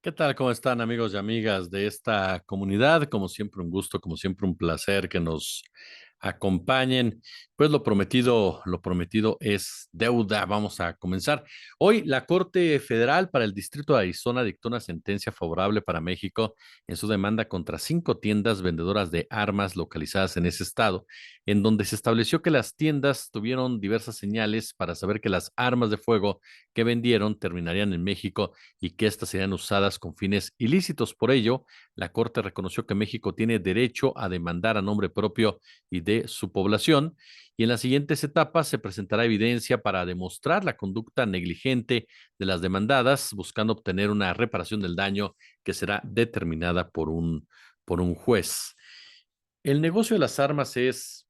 ¿Qué tal? ¿Cómo están amigos y amigas de esta comunidad? Como siempre un gusto, como siempre un placer que nos acompañen. Pues lo prometido es deuda. Vamos a comenzar. Hoy la Corte Federal para el Distrito de Arizona dictó una sentencia favorable para México en su demanda contra 5 tiendas vendedoras de armas localizadas en ese estado, en donde se estableció que las tiendas tuvieron diversas señales para saber que las armas de fuego que vendieron terminarían en México y que éstas serían usadas con fines ilícitos. Por ello, la Corte reconoció que México tiene derecho a demandar a nombre propio y de su población, y en las siguientes etapas se presentará evidencia para demostrar la conducta negligente de las demandadas, buscando obtener una reparación del daño que será determinada por un juez. El negocio de las armas es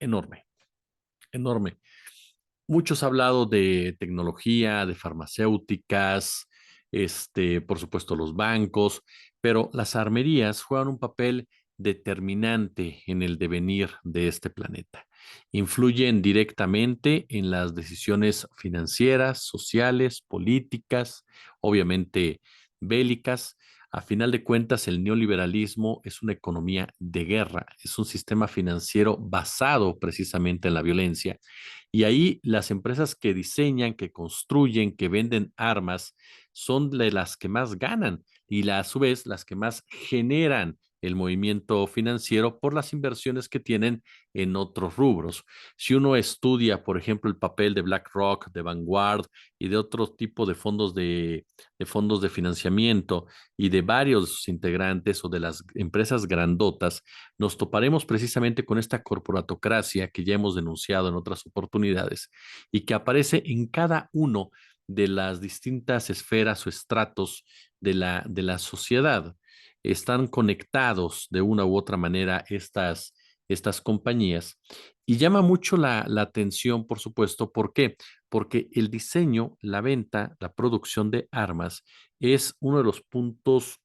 enorme, enorme. Muchos han hablado de tecnología, de farmacéuticas, por supuesto los bancos, pero las armerías juegan un papel determinante en el devenir de este planeta. Influyen directamente en las decisiones financieras, sociales, políticas, obviamente bélicas. A final de cuentas, el neoliberalismo es una economía de guerra, es un sistema financiero basado precisamente en la violencia, y ahí las empresas que diseñan, que construyen, que venden armas, son de las que más ganan y a su vez las que más generan el movimiento financiero por las inversiones que tienen en otros rubros. Si uno estudia, por ejemplo, el papel de BlackRock, de Vanguard y de otro tipo de fondos de financiamiento y de varios integrantes o de las empresas grandotas, nos toparemos precisamente con esta corporatocracia que ya hemos denunciado en otras oportunidades y que aparece en cada uno de las distintas esferas o estratos de la sociedad. Están conectados de una u otra manera estas compañías, y llama mucho la atención, por supuesto. ¿Por qué? Porque el diseño, la venta, la producción de armas es uno de los puntos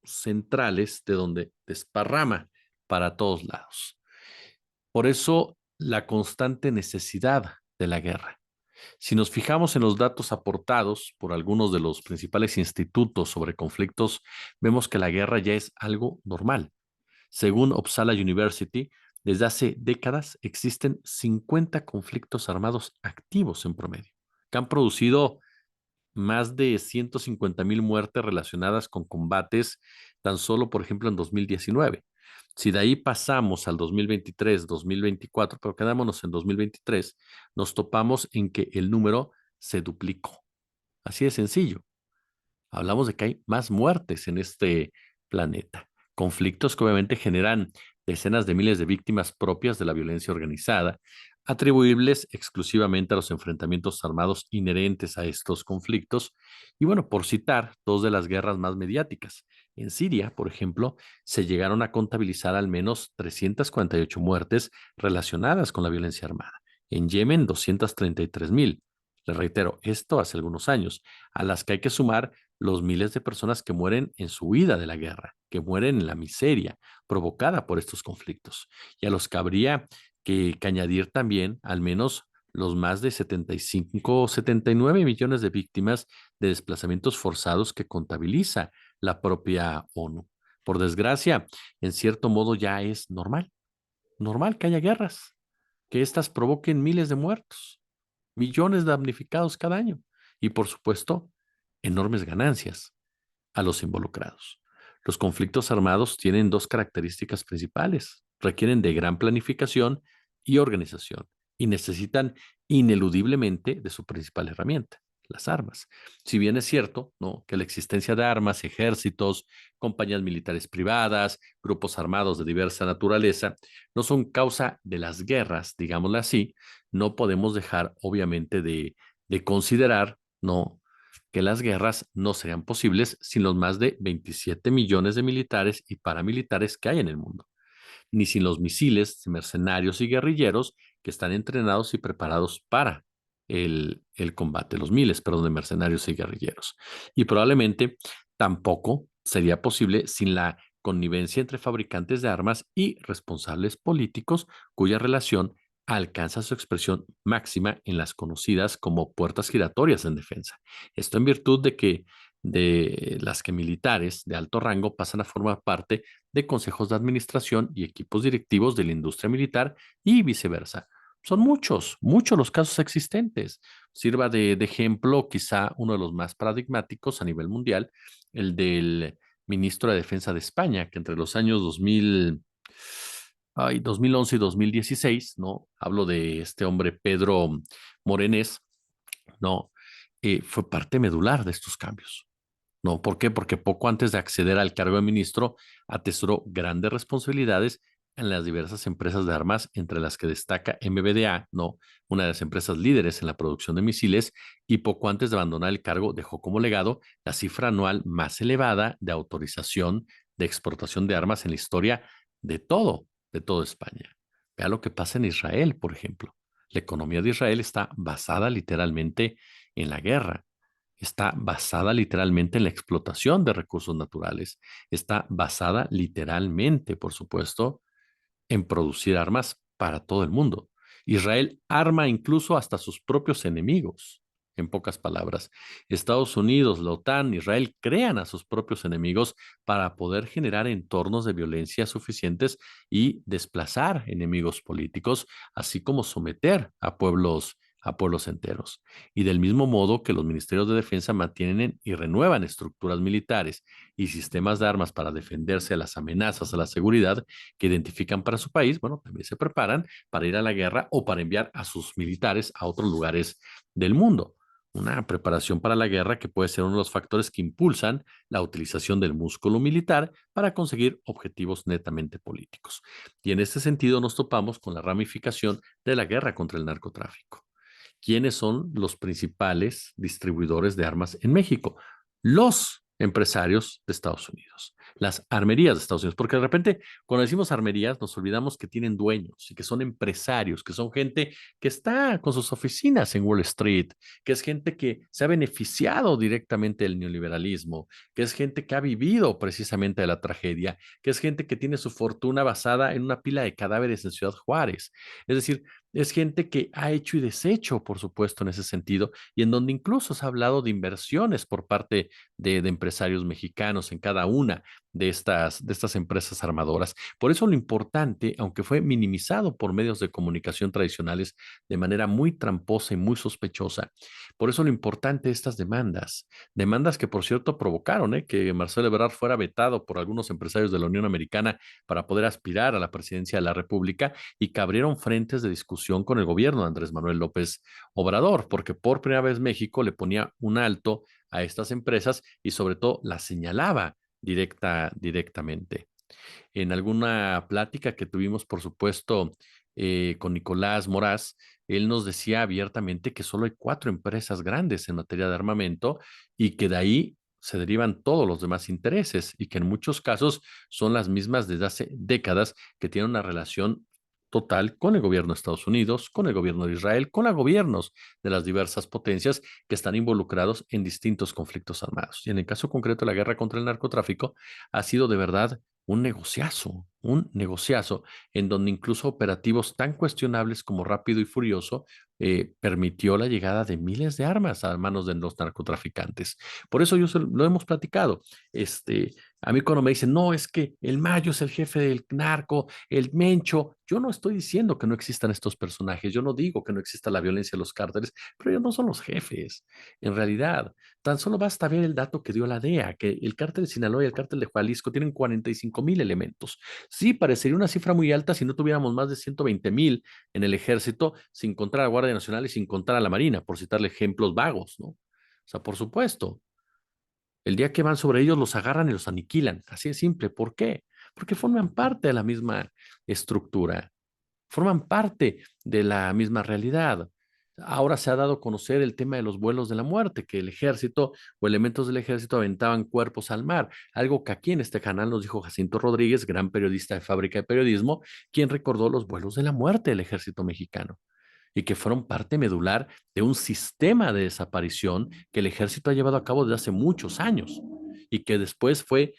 centrales de donde desparrama para todos lados. Por eso, la constante necesidad de la guerra. Si nos fijamos en los datos aportados por algunos de los principales institutos sobre conflictos, vemos que la guerra ya es algo normal. Según Uppsala University, desde hace décadas existen 50 conflictos armados activos en promedio, que han producido más de 150,000 muertes relacionadas con combates tan solo, por ejemplo, en 2019. Si de ahí pasamos al 2023, 2024, pero quedámonos en 2023, nos topamos en que el número se duplicó. Así de sencillo. Hablamos de que hay más muertes en este planeta. Conflictos que obviamente generan decenas de miles de víctimas propias de la violencia organizada, atribuibles exclusivamente a los enfrentamientos armados inherentes a estos conflictos. Y bueno, por citar dos de las guerras más mediáticas. En Siria, por ejemplo, se llegaron a contabilizar al menos 348 muertes relacionadas con la violencia armada. En Yemen, 233,000. Les reitero, esto hace algunos años, a las que hay que sumar los miles de personas que mueren en su huida de la guerra, que mueren en la miseria provocada por estos conflictos, y a los que habría que añadir también al menos los más de 75 o 79 millones de víctimas de desplazamientos forzados que contabiliza la propia ONU. Por desgracia, en cierto modo ya es normal que haya guerras, que éstas provoquen miles de muertos, millones de damnificados cada año y, por supuesto, enormes ganancias a los involucrados. Los conflictos armados tienen dos características principales: requieren de gran planificación y organización, y necesitan ineludiblemente de su principal herramienta, las armas. Si bien es cierto, ¿no?, que la existencia de armas, ejércitos, compañías militares privadas, grupos armados de diversa naturaleza, no son causa de las guerras, digámoslo así, no podemos dejar obviamente de considerar, ¿no?, que las guerras no serían posibles sin los más de 27 millones de militares y paramilitares que hay en el mundo, ni sin los misiles de mercenarios y guerrilleros que están entrenados y preparados para el combate, los miles, perdón, de mercenarios y guerrilleros. Y probablemente tampoco sería posible sin la connivencia entre fabricantes de armas y responsables políticos, cuya relación alcanza su expresión máxima en las conocidas como puertas giratorias en defensa. Esto en virtud de que de las que militares de alto rango pasan a formar parte de consejos de administración y equipos directivos de la industria militar y viceversa. Son muchos, muchos los casos existentes. Sirva de ejemplo quizá uno de los más paradigmáticos a nivel mundial, el del ministro de Defensa de España, que entre los años 2011 y 2016, ¿no? Hablo de este hombre Pedro Morenés, ¿no? Fue parte medular de estos cambios. ¿No? ¿Por qué? Porque poco antes de acceder al cargo de ministro, atesoró grandes responsabilidades en las diversas empresas de armas, entre las que destaca MBDA, ¿no? Una de las empresas líderes en la producción de misiles, y poco antes de abandonar el cargo dejó como legado la cifra anual más elevada de autorización de exportación de armas en la historia de todo España. Vea lo que pasa en Israel, por ejemplo. La economía de Israel está basada literalmente en la guerra, está basada literalmente en la explotación de recursos naturales, está basada literalmente, por supuesto, en producir armas para todo el mundo. Israel arma incluso hasta sus propios enemigos. En pocas palabras, Estados Unidos, la OTAN, Israel crean a sus propios enemigos para poder generar entornos de violencia suficientes y desplazar enemigos políticos, así como someter a pueblos enteros. Y del mismo modo que los ministerios de defensa mantienen y renuevan estructuras militares y sistemas de armas para defenderse de las amenazas a la seguridad que identifican para su país, bueno, también se preparan para ir a la guerra o para enviar a sus militares a otros lugares del mundo. Una preparación para la guerra que puede ser uno de los factores que impulsan la utilización del músculo militar para conseguir objetivos netamente políticos. Y en este sentido nos topamos con la ramificación de la guerra contra el narcotráfico. ¿Quiénes son los principales distribuidores de armas en México? Los empresarios de Estados Unidos, las armerías de Estados Unidos, porque de repente cuando decimos armerías nos olvidamos que tienen dueños y que son empresarios, que son gente que está con sus oficinas en Wall Street, que es gente que se ha beneficiado directamente del neoliberalismo, que es gente que ha vivido precisamente de la tragedia, que es gente que tiene su fortuna basada en una pila de cadáveres en Ciudad Juárez. Es decir, es gente que ha hecho y deshecho, por supuesto, en ese sentido, y en donde incluso se ha hablado de inversiones por parte de empresarios mexicanos en cada una de estas empresas armadoras. Por eso lo importante, aunque fue minimizado por medios de comunicación tradicionales de manera muy tramposa y muy sospechosa, por eso lo importante de estas demandas, demandas que por cierto provocaron que Marcelo Ebrard fuera vetado por algunos empresarios de la Unión Americana para poder aspirar a la presidencia de la República y que abrieron frentes de discusión con el gobierno de Andrés Manuel López Obrador, porque por primera vez México le ponía un alto a estas empresas y sobre todo las señalaba directamente. En alguna plática que tuvimos, por supuesto, con Nicolás Moraz, él nos decía abiertamente que solo hay 4 empresas grandes en materia de armamento y que de ahí se derivan todos los demás intereses y que en muchos casos son las mismas desde hace décadas que tienen una relación total con el gobierno de Estados Unidos, con el gobierno de Israel, con los gobiernos de las diversas potencias que están involucrados en distintos conflictos armados. Y en el caso concreto de la guerra contra el narcotráfico, ha sido de verdad un negociazo en donde incluso operativos tan cuestionables como Rápido y Furioso permitió la llegada de miles de armas a manos de los narcotraficantes. Por eso lo hemos platicado. A mí cuando me dicen, no, es que el Mayo es el jefe del narco, el Mencho, yo no estoy diciendo que no existan estos personajes, yo no digo que no exista la violencia de los cárteles, pero ellos no son los jefes. En realidad, tan solo basta ver el dato que dio la DEA, que el cártel de Sinaloa y el cártel de Jalisco tienen 45,000 elementos. Sí, parecería una cifra muy alta si no tuviéramos más de 120,000 en el ejército, sin contar a la Guardia Nacional y sin contar a la Marina, por citarle ejemplos vagos, ¿no? O sea, por supuesto, el día que van sobre ellos los agarran y los aniquilan. Así de simple. ¿Por qué? Porque forman parte de la misma estructura, forman parte de la misma realidad. Ahora se ha dado a conocer el tema de los vuelos de la muerte, que el ejército o elementos del ejército aventaban cuerpos al mar, algo que aquí en este canal nos dijo Jacinto Rodríguez, gran periodista de Fábrica de Periodismo, quien recordó los vuelos de la muerte del ejército mexicano y que fueron parte medular de un sistema de desaparición que el ejército ha llevado a cabo desde hace muchos años y que después fue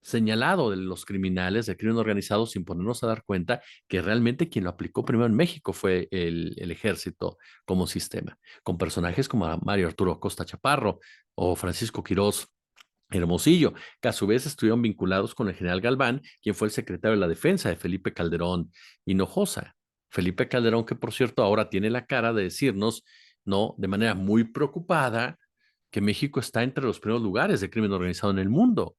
señalado de los criminales, del crimen organizado, sin ponernos a dar cuenta que realmente quien lo aplicó primero en México fue el ejército como sistema, con personajes como Mario Arturo Costa Chaparro o Francisco Quirós Hermosillo, que a su vez estuvieron vinculados con el general Galván, quien fue el secretario de la defensa de Felipe Calderón Hinojosa. Felipe Calderón, que por cierto ahora tiene la cara de decirnos, no, de manera muy preocupada, que México está entre los primeros lugares de crimen organizado en el mundo.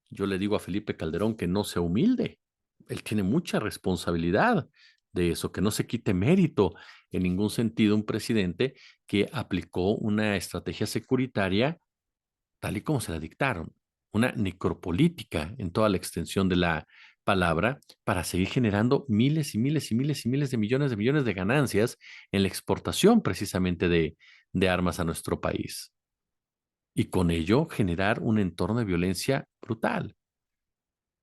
Yo le digo a Felipe Calderón que no sea humilde. Él tiene mucha responsabilidad de eso, que no se quite mérito en ningún sentido un presidente que aplicó una estrategia securitaria tal y como se la dictaron, una necropolítica en toda la extensión de la palabra para seguir generando miles y miles y miles y miles de millones de ganancias en la exportación precisamente de armas a nuestro país. Y con ello generar un entorno de violencia brutal.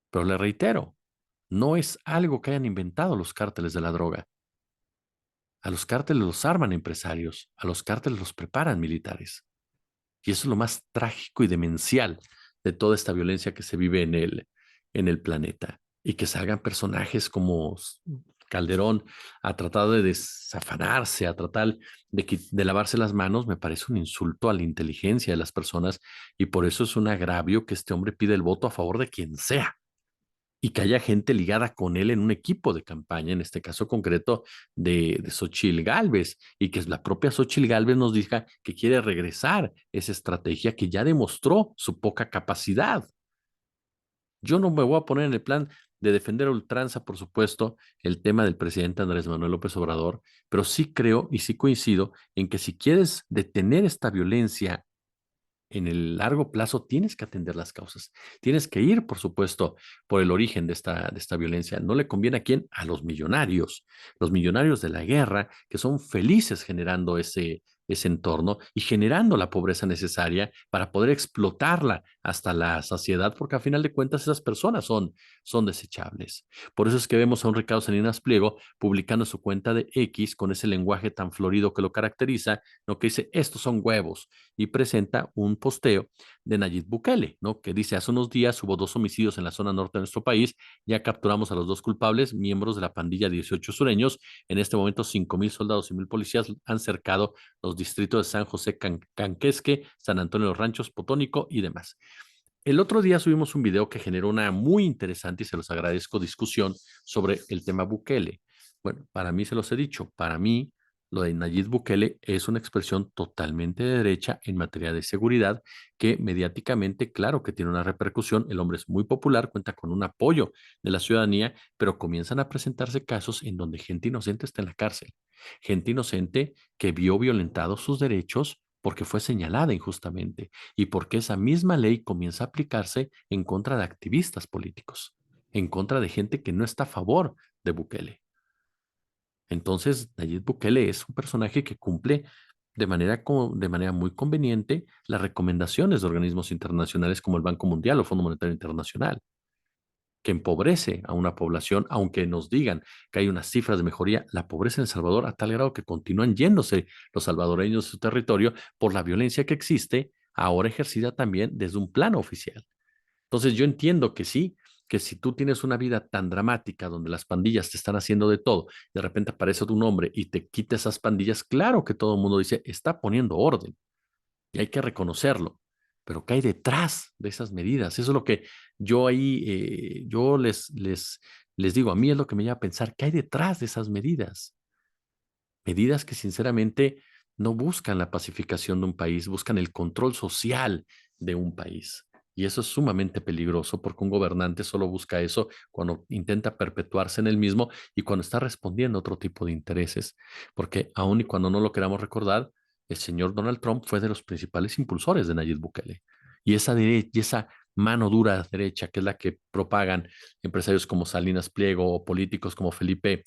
Pero le reitero, no es algo que hayan inventado los cárteles de la droga. A los cárteles los arman empresarios, a los cárteles los preparan militares. Y eso es lo más trágico y demencial de toda esta violencia que se vive en el planeta. Y que salgan personajes como Calderón a tratar de desafanarse, a tratar de lavarse las manos, me parece un insulto a la inteligencia de las personas y por eso es un agravio que este hombre pide el voto a favor de quien sea y que haya gente ligada con él en un equipo de campaña, en este caso concreto de Xochitl Gálvez, y que la propia Xochitl Gálvez nos diga que quiere regresar esa estrategia que ya demostró su poca capacidad. Yo no me voy a poner en el plan de defender a ultranza, por supuesto, el tema del presidente Andrés Manuel López Obrador, pero sí creo y sí coincido en que si quieres detener esta violencia en el largo plazo tienes que atender las causas. Tienes que ir, por supuesto, por el origen de esta violencia. No le conviene a quién, a los millonarios de la guerra, que son felices generando ese entorno y generando la pobreza necesaria para poder explotarla hasta la saciedad, porque a final de cuentas esas personas son desechables. Por eso es que vemos a un Ricardo Salinas Pliego publicando su cuenta de X con ese lenguaje tan florido que lo caracteriza, ¿no? Que dice, estos son huevos y presenta un posteo de Nayib Bukele, ¿no? Que dice, hace unos días hubo 2 homicidios en la zona norte de nuestro país, ya capturamos a los 2 culpables, miembros de la pandilla 18 sureños, en este momento 5,000 soldados y 1,000 policías han cercado los distritos de San José Canquesque, San Antonio de los Ranchos, Potónico y demás. El otro día subimos un video que generó una muy interesante, y se los agradezco, discusión sobre el tema Bukele. Bueno, para mí se los he dicho, para mí lo de Nayib Bukele es una expresión totalmente de derecha en materia de seguridad que mediáticamente, claro que tiene una repercusión, el hombre es muy popular, cuenta con un apoyo de la ciudadanía, pero comienzan a presentarse casos en donde gente inocente está en la cárcel, gente inocente que vio violentados sus derechos porque fue señalada injustamente y porque esa misma ley comienza a aplicarse en contra de activistas políticos, en contra de gente que no está a favor de Bukele. Entonces, Nayib Bukele es un personaje que cumple de manera muy conveniente las recomendaciones de organismos internacionales como el Banco Mundial o Fondo Monetario Internacional, que empobrece a una población, aunque nos digan que hay unas cifras de mejoría, la pobreza en El Salvador a tal grado que continúan yéndose los salvadoreños de su territorio por la violencia que existe, ahora ejercida también desde un plano oficial. Entonces yo entiendo que sí, que si tú tienes una vida tan dramática donde las pandillas te están haciendo de todo, de repente aparece tu nombre y te quita esas pandillas, claro que todo el mundo dice, está poniendo orden y hay que reconocerlo. Pero ¿qué hay detrás de esas medidas? Eso es lo que yo ahí, yo les digo, a mí es lo que me lleva a pensar, ¿qué hay detrás de esas medidas? Medidas que sinceramente no buscan la pacificación de un país, buscan el control social de un país. Y eso es sumamente peligroso porque un gobernante solo busca eso cuando intenta perpetuarse en el mismo y cuando está respondiendo a otro tipo de intereses. Porque aun y cuando no lo queramos recordar, el señor Donald Trump fue de los principales impulsores de Nayib Bukele. Y esa mano dura derecha, que es la que propagan empresarios como Salinas Pliego o políticos como Felipe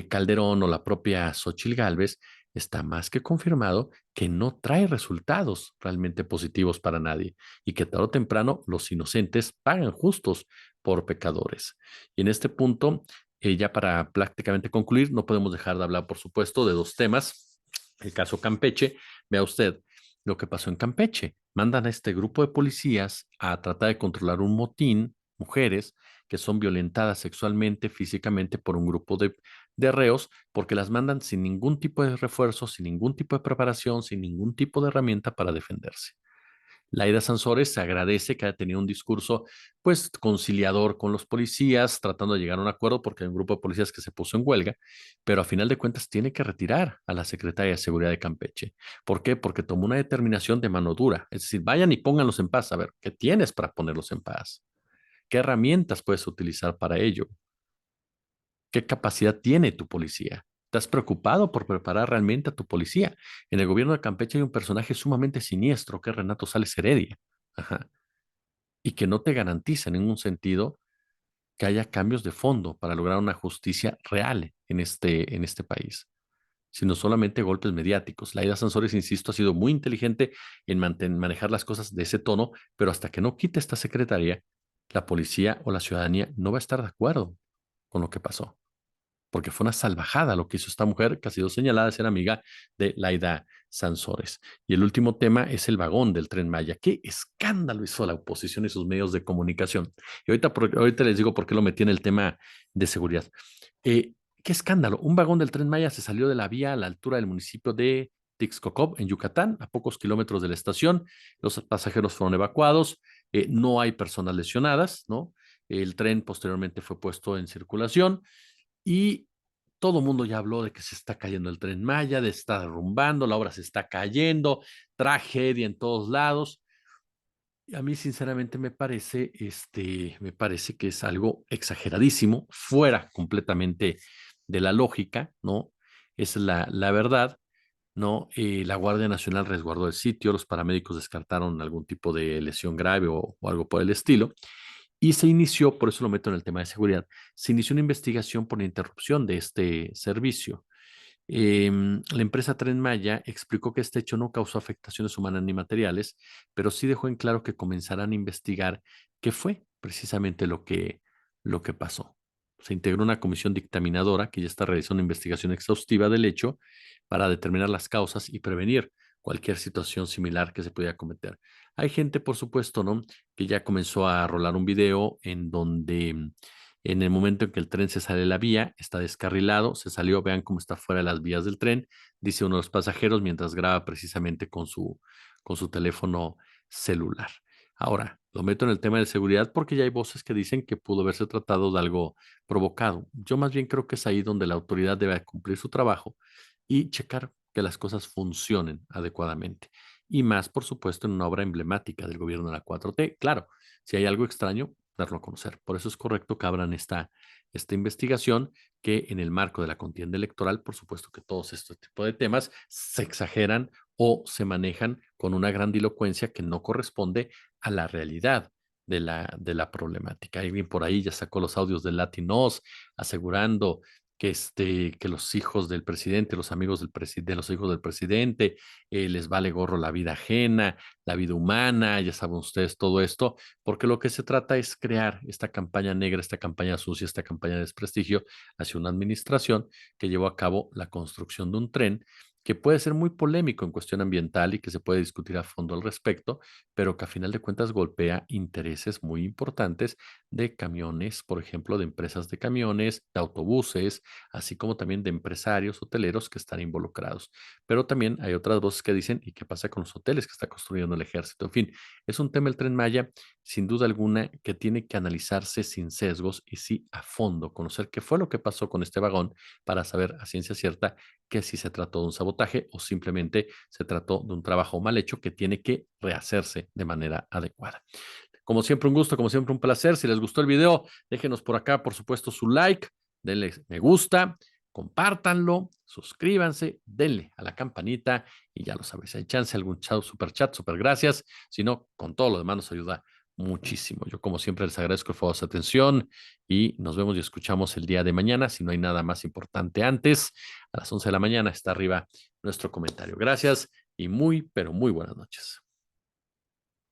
Calderón o la propia Xochitl Gálvez, está más que confirmado que no trae resultados realmente positivos para nadie y que tarde o temprano los inocentes pagan justos por pecadores. Y en este punto, ya para prácticamente concluir, no podemos dejar de hablar, por supuesto, de dos temas. El caso Campeche, vea usted lo que pasó en Campeche. Mandan a este grupo de policías a tratar de controlar un motín mujeres que son violentadas sexualmente, físicamente por un grupo de reos, porque las mandan sin ningún tipo de refuerzo, sin ningún tipo de preparación, sin ningún tipo de herramienta para defenderse. Laida Sansores se agradece que haya tenido un discurso, pues, conciliador con los policías, tratando de llegar a un acuerdo porque hay un grupo de policías que se puso en huelga, pero a final de cuentas tiene que retirar a la secretaria de Seguridad de Campeche. ¿Por qué? Porque tomó una determinación de mano dura. Es decir, vayan y pónganlos en paz. A ver, ¿qué tienes para ponerlos en paz? ¿Qué herramientas puedes utilizar para ello? ¿Qué capacidad tiene tu policía? ¿Estás preocupado por preparar realmente a tu policía? En el gobierno de Campeche hay un personaje sumamente siniestro que es Renato Sales Heredia. Ajá. Y que no te garantiza en ningún sentido que haya cambios de fondo para lograr una justicia real en este país, sino solamente golpes mediáticos. Laida Sansores, insisto, ha sido muy inteligente en manejar las cosas de ese tono, pero hasta que no quite esta secretaría, la policía o la ciudadanía no va a estar de acuerdo con lo que pasó, porque fue una salvajada lo que hizo esta mujer que ha sido señalada de ser amiga de Laida Sansores. Y el último tema es el vagón del Tren Maya. ¿Qué escándalo hizo la oposición y sus medios de comunicación? Y ahorita les digo por qué lo metí en el tema de seguridad. Eh, ¿Qué escándalo? Un vagón del Tren Maya se salió de la vía a la altura del municipio de Tixcocob, en Yucatán, a pocos kilómetros de la estación. Los pasajeros fueron evacuados. No hay personas lesionadas, ¿no? El tren posteriormente fue puesto en circulación y todo el mundo ya habló de que se está cayendo el Tren Maya, de estar derrumbando, la obra se está cayendo, tragedia en todos lados. Y a mí, sinceramente, me parece que es algo exageradísimo, fuera completamente de la lógica, ¿no? Es la verdad, ¿no? La Guardia Nacional resguardó el sitio, los paramédicos descartaron algún tipo de lesión grave o algo por el estilo. Y se inició, por eso lo meto en el tema de seguridad, se inició una investigación por la interrupción de este servicio. La empresa Tren Maya explicó que este hecho no causó afectaciones humanas ni materiales, pero sí dejó en claro que comenzarán a investigar qué fue precisamente lo que pasó. Se integró una comisión dictaminadora que ya está realizando una investigación exhaustiva del hecho para determinar las causas y prevenir cualquier situación similar que se pudiera cometer. Hay gente, por supuesto, ¿no? Que ya comenzó a rolar un video en donde en el momento en que el tren se sale de la vía, está descarrilado, se salió, vean cómo está fuera de las vías del tren, dice uno de los pasajeros mientras graba precisamente con su teléfono celular. Ahora, lo meto en el tema de seguridad porque ya hay voces que dicen que pudo haberse tratado de algo provocado. Yo más bien creo que es ahí donde la autoridad debe cumplir su trabajo y checar que las cosas funcionen adecuadamente. Y más, por supuesto, en una obra emblemática del gobierno de la 4T. Claro, si hay algo extraño, darlo a conocer. Por eso es correcto que abran esta investigación que en el marco de la contienda electoral, por supuesto que todos este tipo de temas se exageran o se manejan con una grandilocuencia que no corresponde a la realidad de la problemática. Alguien por ahí ya sacó los audios de Latinos asegurando que los hijos del presidente, los amigos del presidente, los hijos del presidente, les vale gorro la vida ajena, la vida humana, ya saben ustedes todo esto, porque lo que se trata es crear esta campaña negra, esta campaña sucia, esta campaña de desprestigio hacia una administración que llevó a cabo la construcción de un tren que puede ser muy polémico en cuestión ambiental y que se puede discutir a fondo al respecto, pero que a final de cuentas golpea intereses muy importantes de camiones, por ejemplo, de empresas de camiones, de autobuses, así como también de empresarios hoteleros que están involucrados. Pero también hay otras voces que dicen, ¿y qué pasa con los hoteles que está construyendo el ejército? En fin, es un tema el Tren Maya, sin duda alguna, que tiene que analizarse sin sesgos y sí a fondo, conocer qué fue lo que pasó con este vagón para saber a ciencia cierta que si se trató de un sabotaje o simplemente se trató de un trabajo mal hecho que tiene que rehacerse de manera adecuada. Como siempre, un gusto, como siempre, un placer. Si les gustó el video, déjenos por acá, por supuesto, su like, denle me gusta, compártanlo, suscríbanse, denle a la campanita y ya lo sabéis, si hay chance, algún super chat, super gracias. Si no, con todo lo demás nos ayuda muchísimo. Yo, como siempre, les agradezco el favor de su atención y nos vemos y escuchamos el día de mañana. Si no hay nada más importante antes, a las 11 de la mañana está arriba nuestro comentario. Gracias y muy, pero muy buenas noches.